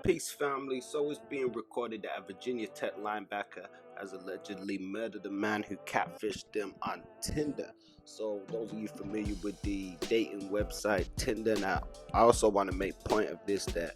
Peace, family. So it's being recorded that a Virginia Tech linebacker has allegedly murdered a man who catfished them on Tinder. So those of you familiar with the dating website Tinder, now I also want to make point of this, that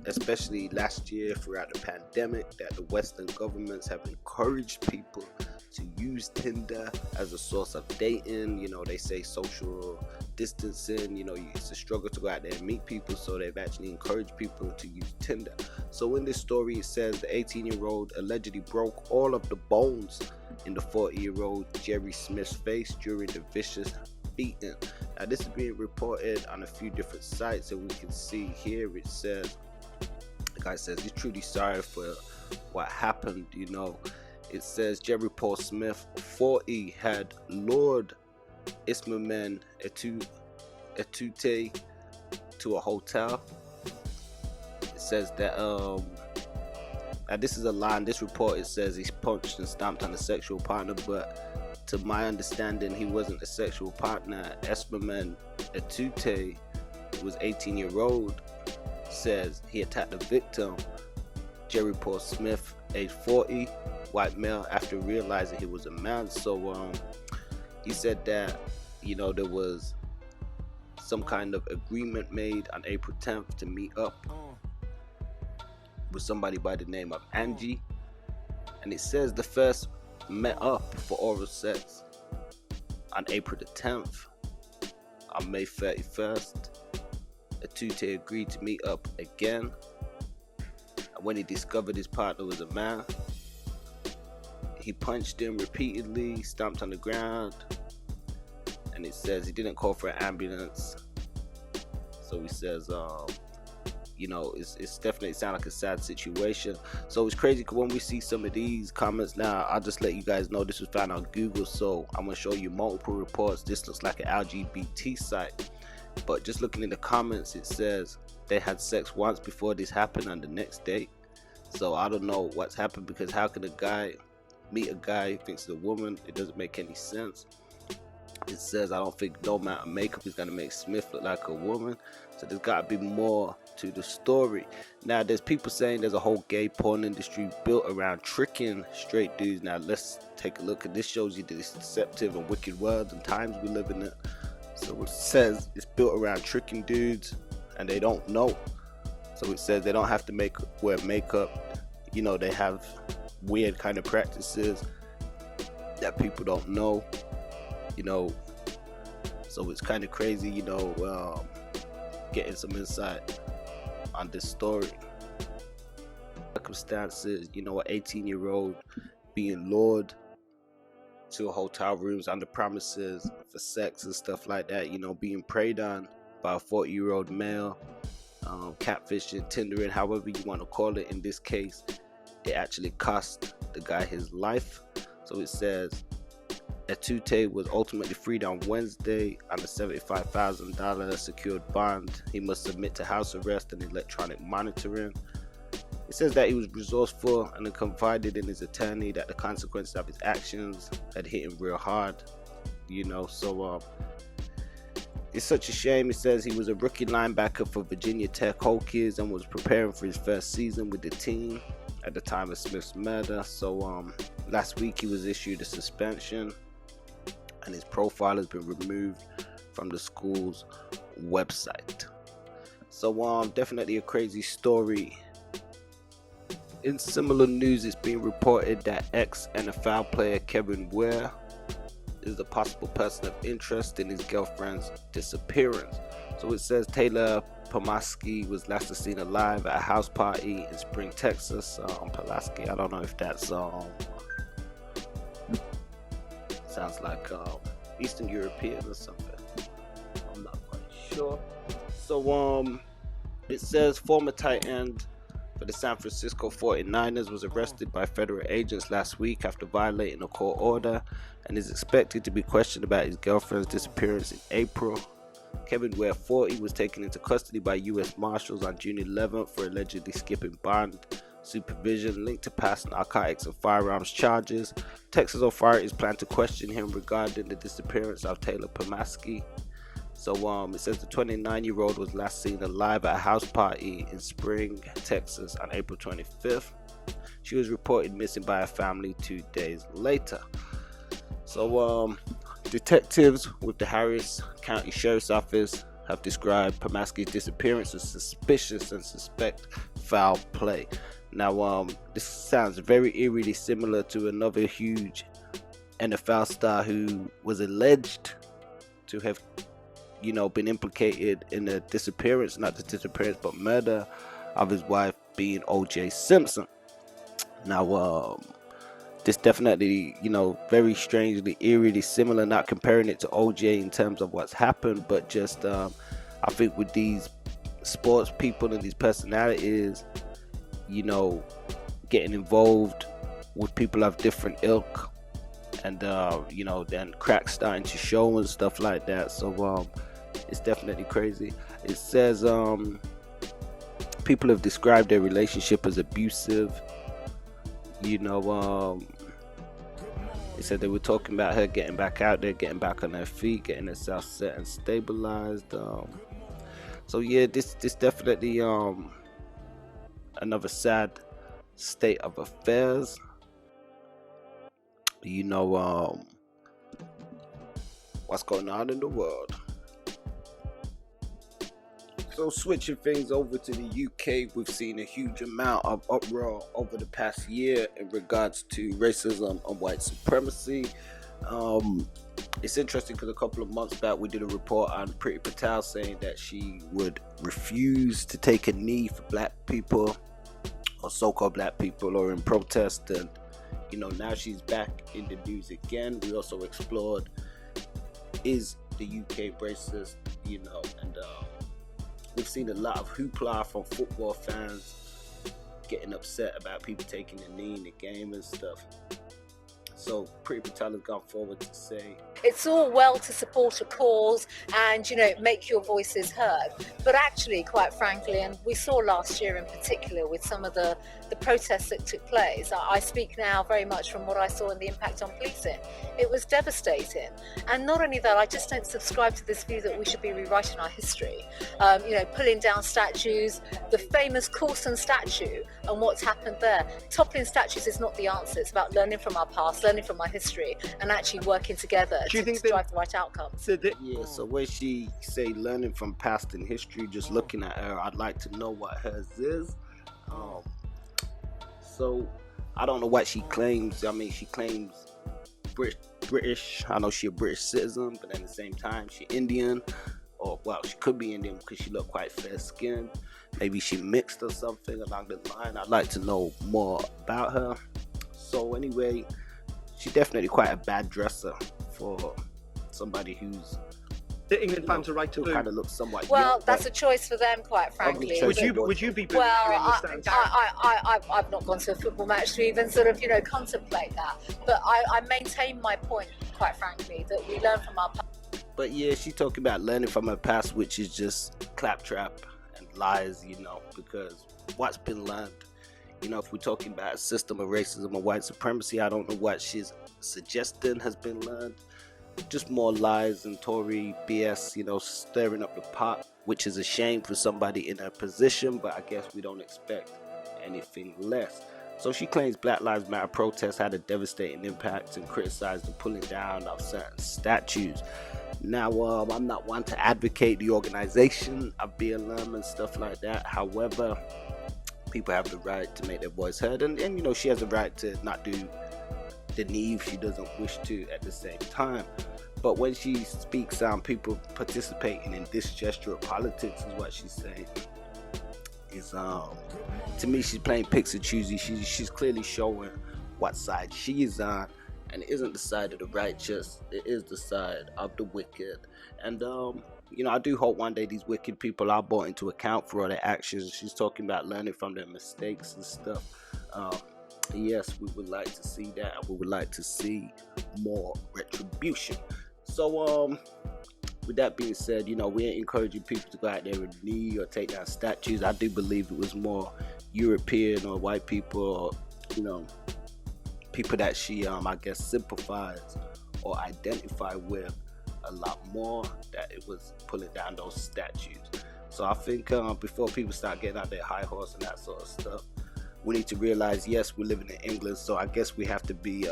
especially last year throughout the pandemic, that the Western governments have encouraged people to use Tinder as a source of dating. You know, they say social distancing, it's a struggle to go out there and meet people, so they've actually encouraged people to use Tinder. So in this story, it says the 18-year-old allegedly broke all of the bones in the 40-year-old Jerry Smith's face during the vicious beating. Now this is being reported on a few different sites, and we can see here it says, the guy says he's truly sorry for what happened. It says Jerry Paul Smith, 40, had lured Ismaman Etute to a hotel. It says that and this is a lie in this report. It says he's punched and stomped on a sexual partner, but to my understanding, he wasn't a sexual partner. Ismaman Etute, who was 18-year-old, says he attacked the victim, Jerry Paul Smith, age 40, white male, after realizing he was a man. So he said that there was some kind of agreement made on April 10th to meet up with somebody by the name of Angie, and it says the first met up for oral sex on April the 10th. On May 31st, Etute agreed to meet up again, and when he discovered his partner was a man, he punched him repeatedly, stomped on the ground, and it says he didn't call for an ambulance. So he says, it's definitely sound like a sad situation. So it's crazy because when we see some of these comments now, I'll just let you guys know this was found on Google. So I'm gonna show you multiple reports. This looks like an LGBT site, but just looking in the comments, it says they had sex once before this happened on the next date. So I don't know what's happened, because how can a guy meet a guy who thinks it's a woman? It doesn't make any sense. It says, I don't think no amount of makeup is going to make Smith look like a woman. So there's got to be more to the story. Now, there's people saying there's a whole gay porn industry built around tricking straight dudes. Now, let's take a look at this. Shows you this deceptive and wicked world and times we live in it. So it says it's built around tricking dudes, and they don't know. So it says they don't have to wear makeup. They have weird kind of practices that people don't know. So it's kind of crazy, getting some insight on this story. Circumstances, an 18-year-old being lured to hotel rooms on the premises for sex and stuff like that, being preyed on by a 40-year-old male, catfishing, Tindering, however you want to call it. In this case, it actually cost the guy his life. So it says Etute was ultimately freed on Wednesday on a $75,000 secured bond. He must submit to house arrest and electronic monitoring. It says that he was resourceful and confided in his attorney that the consequences of his actions had hit him real hard. So it's such a shame. It says he was a rookie linebacker for Virginia Tech Hokies and was preparing for his first season with the team at the time of Smith's murder. So last week he was issued a suspension, and his profile has been removed from the school's website. So definitely a crazy story. In similar news, it's being reported that ex-NFL player Kevin Ware is the possible person of interest in his girlfriend's disappearance. So it says Taylor Pomaski was last seen alive at a house party in Spring, Texas. Pulaski, I don't know if that's sounds like Eastern European or something. I'm not quite sure. So it says former tight end for the San Francisco 49ers was arrested by federal agents last week after violating a court order, and is expected to be questioned about his girlfriend's disappearance in April. Kevin Ware, 40, was taken into custody by U.S. Marshals on June 11th for allegedly skipping bond supervision linked to past narcotics and firearms charges. Texas authorities plan to question him regarding the disappearance of Taylor Pomaski. So it says the 29-year-old was last seen alive at a house party in Spring, Texas on April 25th. She was reported missing by her family 2 days later. So detectives with the Harris County Sheriff's Office have described Pomaski's disappearance as suspicious and suspect foul play. Now this sounds very eerily similar to another huge NFL star who was alleged to have been implicated in the disappearance, not the disappearance but murder of his wife, being O.J. Simpson. Now this definitely very strangely eerily similar, not comparing it to O.J. in terms of what's happened, but just I think with these sports people and these personalities getting involved with people of different ilk, and then cracks starting to show and stuff like that. So it's definitely crazy. It says people have described their relationship as abusive. It said they were talking about her getting back out there, getting back on her feet, getting herself set and stabilized. So yeah, this definitely another sad state of affairs. What's going on in the world. So switching things over to the UK, we've seen a huge amount of uproar over the past year in regards to racism and white supremacy. It's interesting because a couple of months back we did a report on Priti Patel saying that she would refuse to take a knee for black people, or so-called black people, or in protest, and now she's back in the news again. We also explored, is the UK racist, and we've seen a lot of hoopla from football fans getting upset about people taking a knee in the game and stuff. So Priti Patel has gone forward to say, it's all well to support a cause and make your voices heard, but actually, quite frankly, and we saw last year in particular with some of the protests that took place, I speak now very much from what I saw in the impact on policing. It was devastating. And not only that, I just don't subscribe to this view that we should be rewriting our history, pulling down statues, the famous Coulson statue and what's happened there. Toppling statues is not the answer. It's about learning from our past, learning from our history, and actually working together to drive the right outcomes. Yeah, so when she say learning from past and history, just looking at her, I'd like to know what hers is. So I don't know what she claims. I mean, she claims British. I know she's a British citizen, but at the same time, she's Indian. Or, well, she could be Indian because she looked quite fair-skinned. Maybe she mixed or something along the line. I'd like to know more about her. So anyway, she's definitely quite a bad dresser for somebody who's the England fans are right to kind of looks somewhat young, that's a choice for them, quite frankly. Would you be booing I've not gone to a football match to even sort of contemplate that, but I maintain my point, quite frankly, that we learn from our past. But yeah, she's talking about learning from her past, which is just claptrap and lies, because what's been learned, if we're talking about a system of racism or white supremacy, I don't know what she's suggesting has been learned. Just more lies and Tory BS, stirring up the pot, which is a shame for somebody in her position, but I guess we don't expect anything less. So she claims Black Lives Matter protests had a devastating impact and criticized the pulling down of certain statues. Now, I'm not one to advocate the organization of BLM and stuff like that. However, people have the right to make their voice heard, and she has the right to not do the knee if she doesn't wish to at the same time. But when she speaks on people participating in this gesture of politics, is what she's saying, is to me she's playing picks and choosy. She's clearly showing what side she is on, and it isn't the side of the righteous, it is the side of the wicked. And I do hope one day these wicked people are brought into account for all their actions. She's talking about learning from their mistakes and stuff. Yes, we would like to see that, and we would like to see more retribution. So with that being said, we ain't encouraging people to go out there and knee or take down statues. I do believe it was more European or white people, or people that she I guess sympathize or identify with, a lot more, that it was pulling down those statues. So I think before people start getting out their high horse and that sort of stuff, we need to realize, yes, we're living in England, so I guess we have to be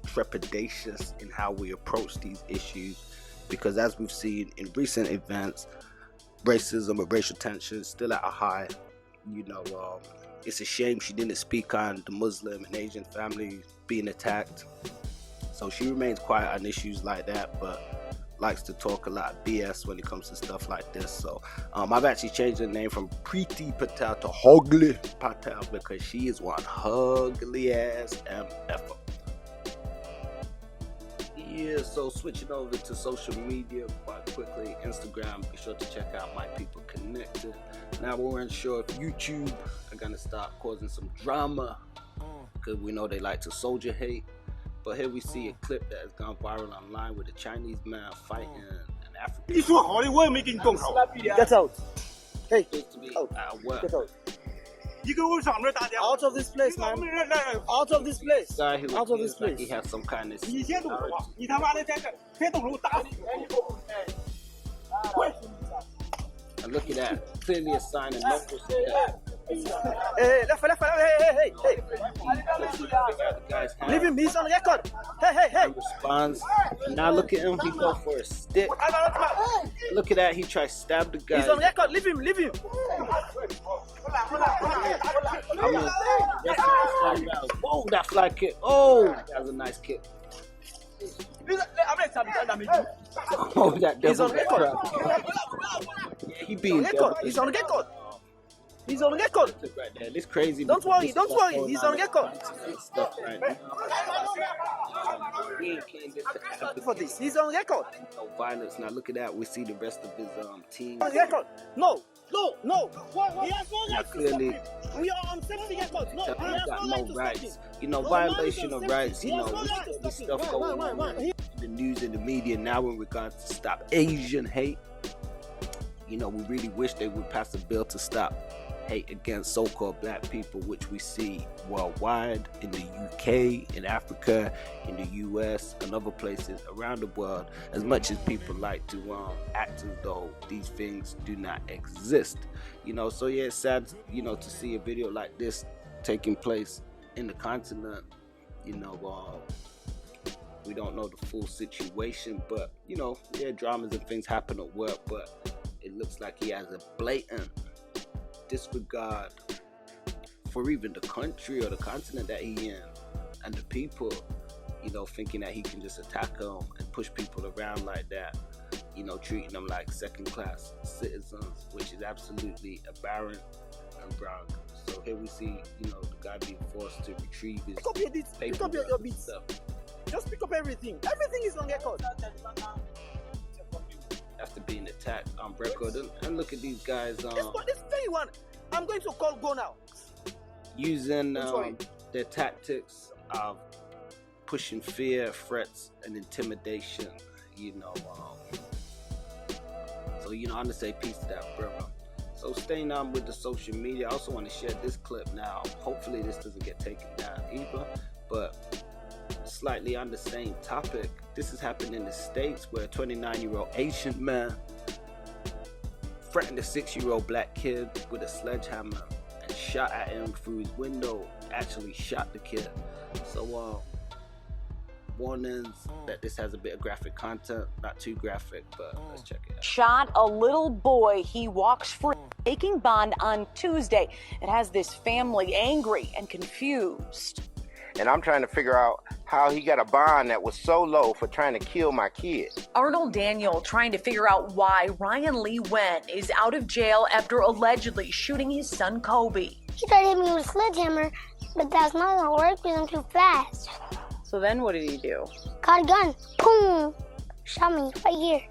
trepidatious in how we approach these issues, because as we've seen in recent events, racism and racial tension is still at a high. You know, it's a shame she didn't speak on the Muslim and Asian family being attacked. So she remains quiet on issues like that, but likes to talk a lot of BS when it comes to stuff like this. So I've actually changed the name from Priti Patel to Hogly Patel, because she is one ugly ass MF. Yeah, so switching over to social media quite quickly. Instagram, be sure to check out My People Connected. Now we're unsure if YouTube are gonna start causing some drama, because we know they like to soldier hate. But here we see a clip that has gone viral online with a Chinese man fighting an African. Get out. Hey, out. Get out. Out of this place, man. Out of this place. Guy who Out of this like place. he has some kind of and look at that. Clearly a sign of no respect. Hey, hey. Leave him, he's on record. Hey. Responds. And now look at him, he go for a stick. Look at that, he tries to stab the guy. He's on record, leave him. I mean, whoa, that fly kick. Oh, that was a nice kick. Oh, that He's on record. Yeah, he being He's on record. He's on record. Right there. This crazy. Don't worry. He's on record. Stuff right now. For this, he's on record. No violence. Now look at that. We see the rest of his team. On record. No. Now clearly, We are on safety record. No, he's got no rights. You know, violation of rights. You know, this stuff going on in the news and the media now in regards to stop Asian hate. You know, we really wish they would pass a bill to stop hate against so-called black people, which we see worldwide, in the UK, in Africa, in the US, and other places around the world, as much as people like to act as though these things do not exist. You know, so yeah, it's sad, you know, to see a video like this taking place in the continent. You know, we don't know the full situation, but, you know, yeah, dramas and things happen at work, but it looks like he has a blatant disregard for even the country or the continent that he in and the people, you know, thinking that he can just attack them and push people around like that, you know, treating them like second-class citizens, which is absolutely aberrant and wrong. So here we see, you know, the guy being forced to retrieve his pick up your beats. Just pick up everything. Everything is on record. After being attacked on record, and look at these guys This very one, I'm going to call go now. Using their tactics of pushing fear, threats, and intimidation. You know, so you know, I'm gonna say peace to that brother. So staying on with the social media, I also want to share this clip now. Hopefully this doesn't get taken down either, but slightly on the same topic. This has happened in the States, where a 29-year-old Asian man threatened a 6-year-old black kid with a sledgehammer and shot at him through his window. Actually shot the kid. So warnings that this has a bit of graphic content, not too graphic, but let's check it out. Shot a little boy. He walks free, taking bond on Tuesday. It has this family angry and confused. And I'm trying to figure out how he got a bond that was so low for trying to kill my kid. Arnold Daniel trying to figure out why Ryan Lee Wen is out of jail after allegedly shooting his son Kobe. He tried to hit me with a sledgehammer, but that's not gonna work because I'm too fast. So then what did he do? Caught a gun, boom, shot me right here.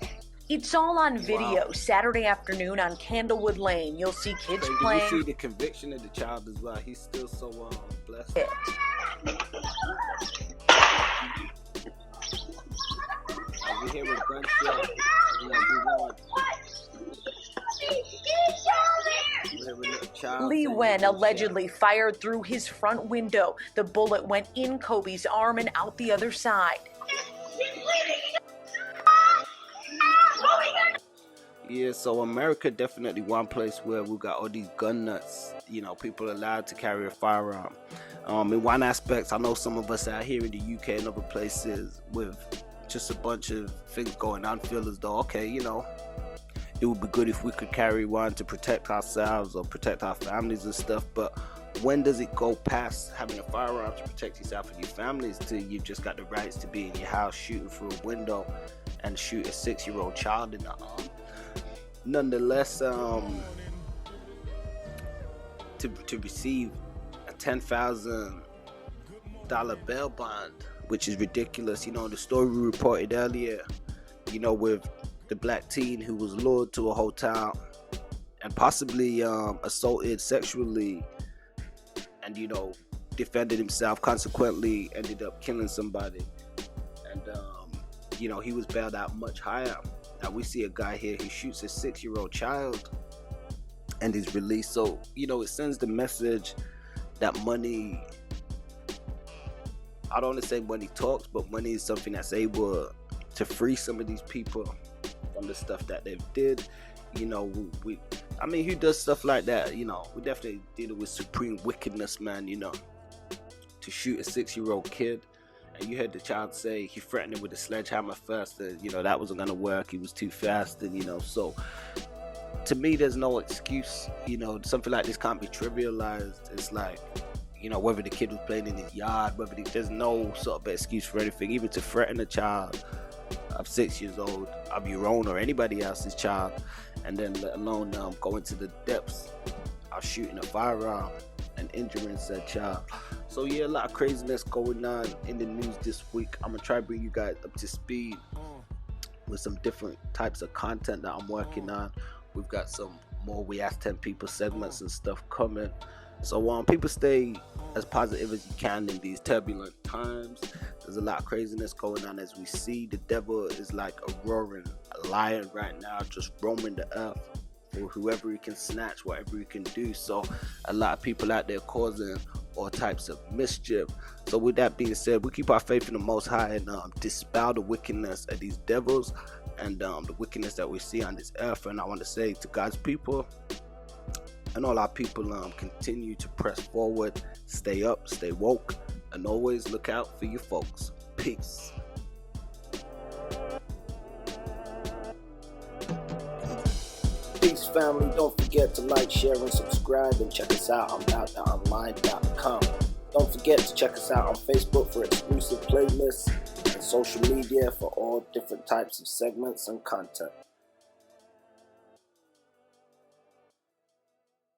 It's all on video. Saturday afternoon on Candlewood Lane. You'll see kids So playing. you see the conviction of the child as well. He's still so blessed. We hear a gunshot. Lee Wen allegedly fired through his front window. The bullet went in Kobe's arm and out the other side. Yeah, so America definitely one place where we got all these gun nuts, you know, people allowed to carry a firearm. In one aspect, I know some of us out here in the UK and other places with just a bunch of things going on feel as though, okay, you know, it would be good if we could carry one to protect ourselves or protect our families and stuff, but when does it go past having a firearm to protect yourself and your families to you've just got the rights to be in your house shooting through a window and shoot a 6-year-old child in the arm? Nonetheless, to receive a $10,000 bail bond, which is ridiculous. You know, the story we reported earlier, you know, with the black teen who was lured to a hotel and possibly assaulted sexually and, you know, defended himself, consequently ended up killing somebody. And, you know, he was bailed out much higher. Now we see a guy here who shoots a 6-year-old child and is released. So, you know, it sends the message that money, I don't want to say money talks, but money is something that's able to free some of these people from the stuff that they've did. You know, I mean, who does stuff like that? You know, we definitely dealing with supreme wickedness, man, you know, to shoot a 6-year-old kid. And you heard the child say he threatened him with a sledgehammer first, and you know that wasn't gonna work. He was too fast, and you know, so to me, there's no excuse. You know, something like this can't be trivialized. It's like, you know, whether the kid was playing in his yard, there's no sort of excuse for anything, even to threaten a child of 6 years old, of your own or anybody else's child, and then let alone go into the depths of shooting a firearm and injuring said child. So yeah, a lot of craziness going on in the news this week. I'm gonna try to bring you guys up to speed with some different types of content that I'm working on. We've got some more We Ask 10 People segments and stuff coming. So people stay as positive as you can in these turbulent times. There's a lot of craziness going on as we see. The devil is like a roaring lion right now, just roaming the earth for whoever he can snatch, whatever he can do. So a lot of people out there causing all types of mischief. So with that being said, we keep our faith in the Most High and dispel the wickedness of these devils and the wickedness that we see on this earth. And I want to say to God's people and all our people, continue to press forward, stay up, stay woke, and always look out for your folks. Peace. Peace, family. Don't forget to like, share, and subscribe, and check us out on doatbm.com. Don't forget to check us out on Facebook for exclusive playlists and social media for all different types of segments and content.